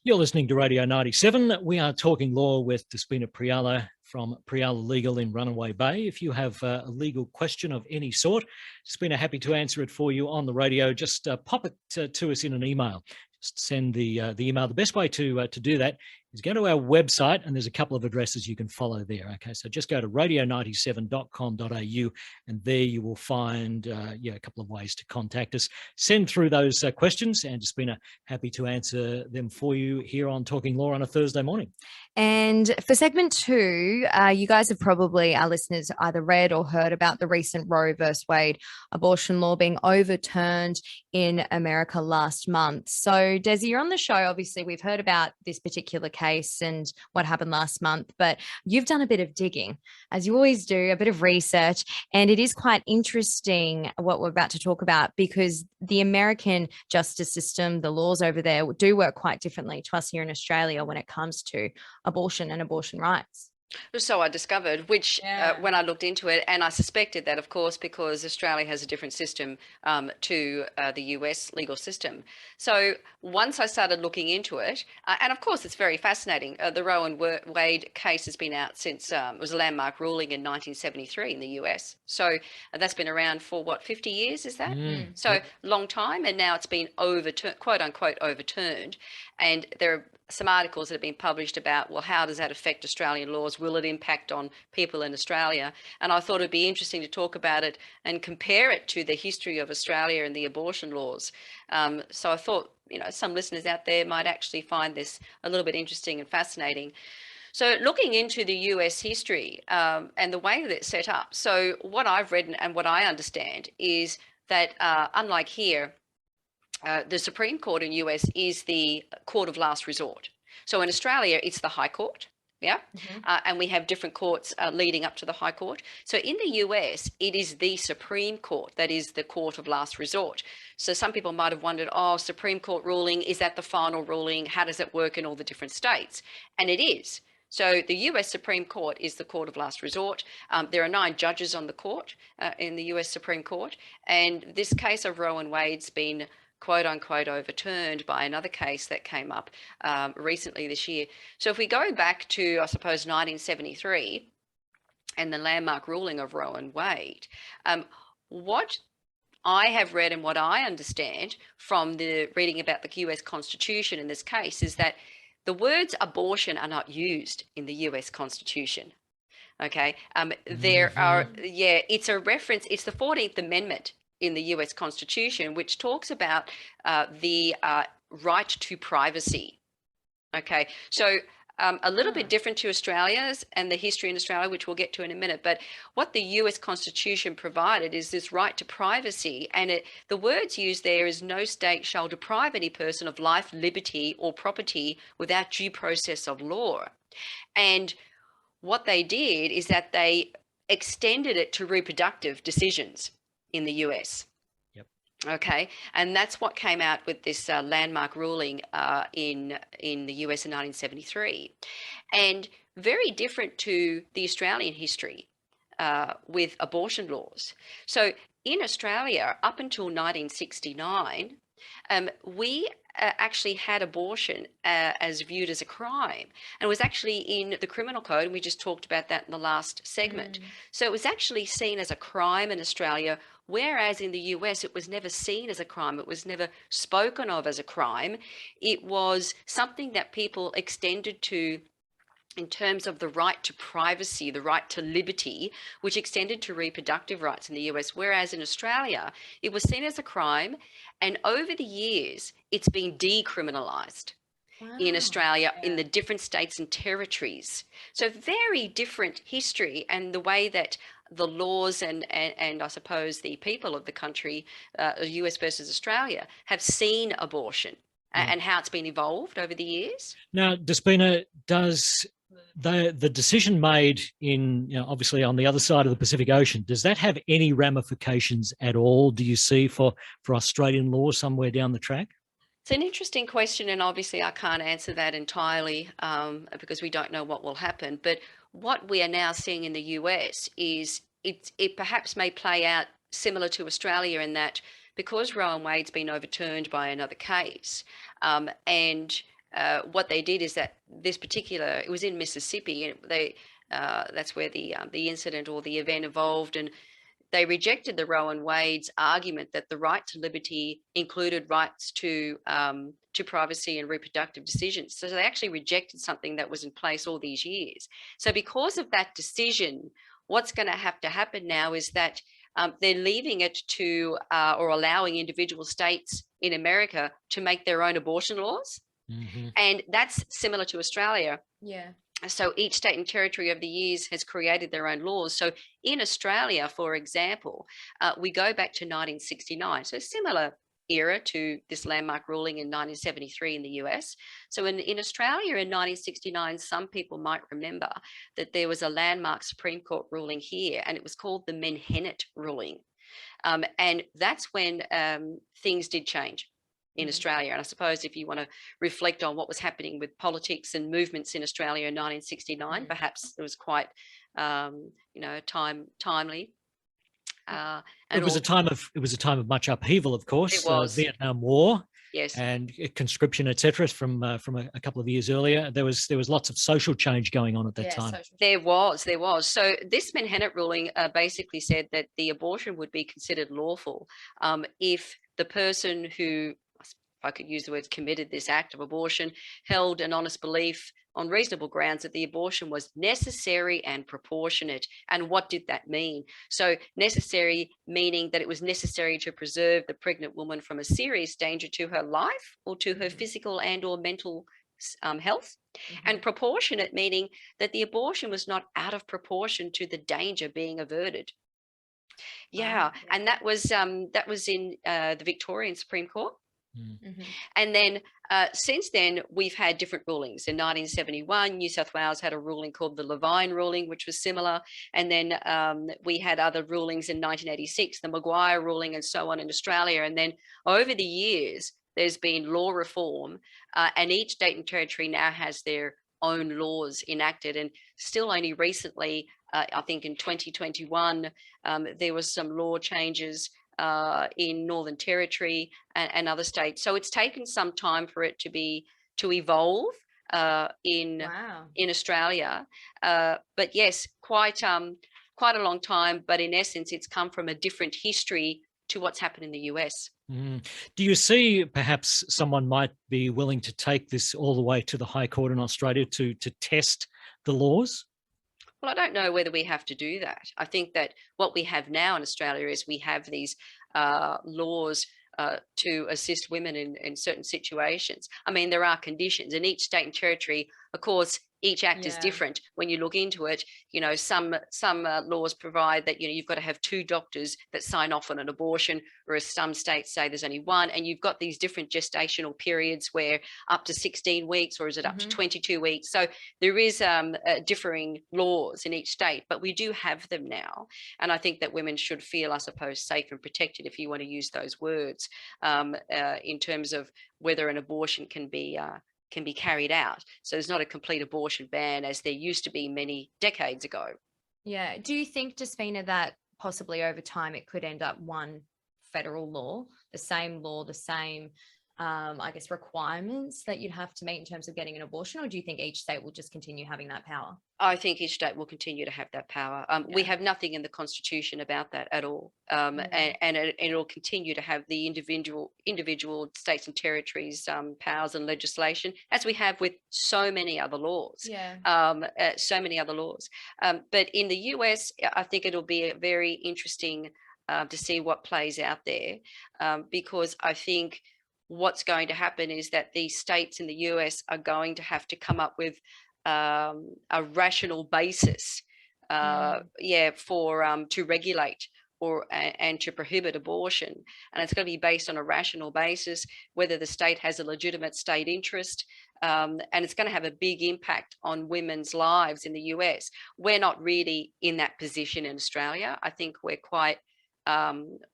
You're listening to Radio 97. We are talking law with Despina Priala from Priala Legal in Runaway Bay. If you have a legal question of any sort, Despina, happy to answer it for you on the radio. Just pop it to us in an email. Just send the email. The best way to do that is go to our website, and there's a couple of addresses you can follow there. Okay, so just go to radio97.com.au, and there you will find a couple of ways to contact us. Send through those questions, and Despina, happy to answer them for you here on Talking Law on a Thursday morning. And for segment 2, you guys have probably, our listeners, either read or heard about the recent Roe versus Wade abortion law being overturned in America last month. So, Desi, you're on the show. Obviously, we've heard about this particular case and what happened last month, but you've done a bit of digging, as you always do, a bit of research. And it is quite interesting what we're about to talk about, because the American justice system, the laws over there do work quite differently to us here in Australia when it comes to abortion and abortion rights. So I discovered, which when I looked into it, and I suspected that, of course, because Australia has a different system to the US legal system. So once I started looking into it, and of course it's very fascinating, the Roe and Wade case has been out since it was a landmark ruling in 1973 in the US. So that's been around for what, 50 years, is that? So long time, and now it's been overturned, quote unquote overturned. And there are some articles that have been published about, well, how does that affect Australian laws? Will it impact on people in Australia? And I thought it'd be interesting to talk about it and compare it to the history of Australia and the abortion laws. So I thought, some listeners out there might actually find this a little bit interesting and fascinating. So looking into the US history and the way that it's set up. So what I've read and what I understand is that unlike here, the Supreme Court in US is the court of last resort. So in Australia, it's the High Court, and we have different courts leading up to the High Court. So in the US, it is the Supreme Court that is the court of last resort. So some people might have wondered, Supreme Court ruling, is that the final ruling? How does it work in all the different states? And it is. So the US Supreme Court is the court of last resort. There are 9 judges on the court in the US Supreme Court. And this case of Roe and Wade's been quote unquote overturned by another case that came up recently this year. So if we go back to, I suppose, 1973 and the landmark ruling of Roe and Wade, what I have read and what I understand from the reading about the US Constitution in this case is that the words abortion are not used in the US Constitution. Okay, there are, it's a reference, it's the 14th Amendment in the US Constitution, which talks about the right to privacy. Okay, so a little bit different to Australia's and the history in Australia, which we'll get to in a minute. But what the US Constitution provided is this right to privacy. And the words used there is no state shall deprive any person of life, liberty, or property without due process of law. And what they did is that they extended it to reproductive decisions in the US. Okay, and that's what came out with this landmark ruling in the US in 1973, and very different to the Australian history with abortion laws. So in Australia, up until 1969, we actually had abortion as viewed as a crime, and it was actually in the criminal code, and we just talked about that in the last segment. So it was actually seen as a crime in Australia, whereas in the US it was never seen as a crime. It was never spoken of as a crime. It was something that people extended to in terms of the right to privacy, the right to liberty, which extended to reproductive rights in the US, whereas in Australia, it was seen as a crime. And over the years, it's been decriminalised in Australia, in the different states and territories. So very different history, and the way that the laws and I suppose the people of the country, US versus Australia, have seen abortion and how it's been evolved over the years. Now, Despina, does the decision made in, obviously on the other side of the Pacific Ocean, does that have any ramifications at all, do you see, for Australian law somewhere down the track? It's an interesting question, and obviously I can't answer that entirely because we don't know what will happen. But what we are now seeing in the US is it perhaps may play out similar to Australia in that because Roe and Wade's been overturned by another case, and what they did is that it was in Mississippi, and that's where the incident or the event evolved, and they rejected the Roe and Wade's argument that the right to liberty included rights to privacy and reproductive decisions. So they actually rejected something that was in place all these years. So because of that decision, what's going to happen now is that they're leaving it to or allowing individual states in America to make their own abortion laws. Mm-hmm. And that's similar to Australia. Yeah. So each state and territory over the years has created their own laws. So in Australia, for example, we go back to 1969. So similar era to this landmark ruling in 1973 in the US. So in Australia in 1969, some people might remember that there was a landmark Supreme Court ruling here, and it was called the Menhennet ruling. And that's when things did change in Australia. And I suppose if you want to reflect on what was happening with politics and movements in Australia in 1969, perhaps it was quite, timely. It was a time of much upheaval, of course. It was. Vietnam War, yes, and conscription, etc. From a couple of years earlier. There was lots of social change going on at that time. There was. So this Menhennet ruling basically said that the abortion would be considered lawful if the person who, if I could use the words, committed this act of abortion, held an honest belief on reasonable grounds that the abortion was necessary and proportionate. And what did that mean? So necessary meaning that it was necessary to preserve the pregnant woman from a serious danger to her life or to her physical and or mental health. And proportionate meaning that the abortion was not out of proportion to the danger being averted. And that was in the Victorian Supreme Court. And then since then, we've had different rulings. In 1971, New South Wales had a ruling called the Levine ruling, which was similar. And then we had other rulings in 1986, the Maguire ruling and so on in Australia. And then over the years, there's been law reform and each state and territory now has their own laws enacted. And still only recently, I think in 2021, there was some law changes in Northern Territory and other states. So it's taken some time for it to evolve in Australia. But yes, quite a long time. But in essence, it's come from a different history to what's happened in the US. Do you see perhaps someone might be willing to take this all the way to the High Court in Australia to test the laws? Well, I don't know whether we have to do that. I think that what we have now in Australia is we have these laws to assist women in certain situations. I mean, there are conditions in each state and territory. Of course, each act is different. When you look into it, some laws provide that, you've got to have 2 doctors that sign off on an abortion, whereas some states say there's only 1. And you've got these different gestational periods where up to 16 weeks, or is it up to 22 weeks? So there is differing laws in each state, but we do have them now. And I think that women should feel, I suppose, safe and protected, if you want to use those words, in terms of whether an abortion can be carried out. So there's not a complete abortion ban as there used to be many decades ago. Yeah. Do you think, Despina, that possibly over time it could end up one federal law, the same, I guess, requirements that you'd have to meet in terms of getting an abortion? Or do you think each state will just continue having that power? I think each state will continue to have that power. We have nothing in the Constitution about that at all. And it'll continue to have the individual states and territories powers and legislation, as we have with so many other laws. But in the US, I think it'll be very interesting to see what plays out there, because I think what's going to happen is that these states in the US are going to have to come up with a rational basis to regulate and to prohibit abortion. And it's going to be based on a rational basis, whether the state has a legitimate state interest, and it's going to have a big impact on women's lives in the US. We're not really in that position in Australia. I think we're quite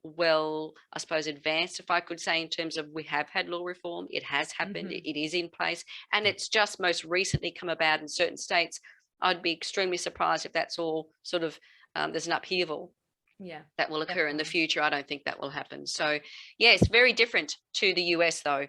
well, I suppose, advanced, if I could say, in terms of we have had law reform. It has happened. It is in place, and it's just most recently come about in certain states. I'd be extremely surprised if that's all sort of there's an upheaval that will occur in the future. I don't think that will happen. So yes, very different to the US though.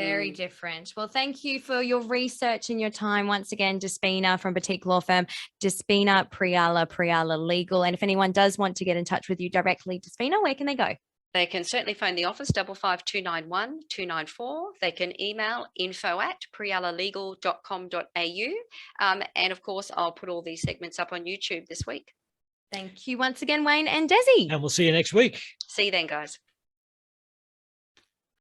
Very different. Well, thank you for your research and your time once again, Despina from boutique law firm Despina Priala Legal. And if anyone does want to get in touch with you directly, Despina, where can they go? They can certainly phone the office 55291 294. They can email info@prialalegal.com.au. And of course, I'll put all these segments up on YouTube this week. Thank you once again, Wayne and Desi. And we'll see you next week. See you then, guys.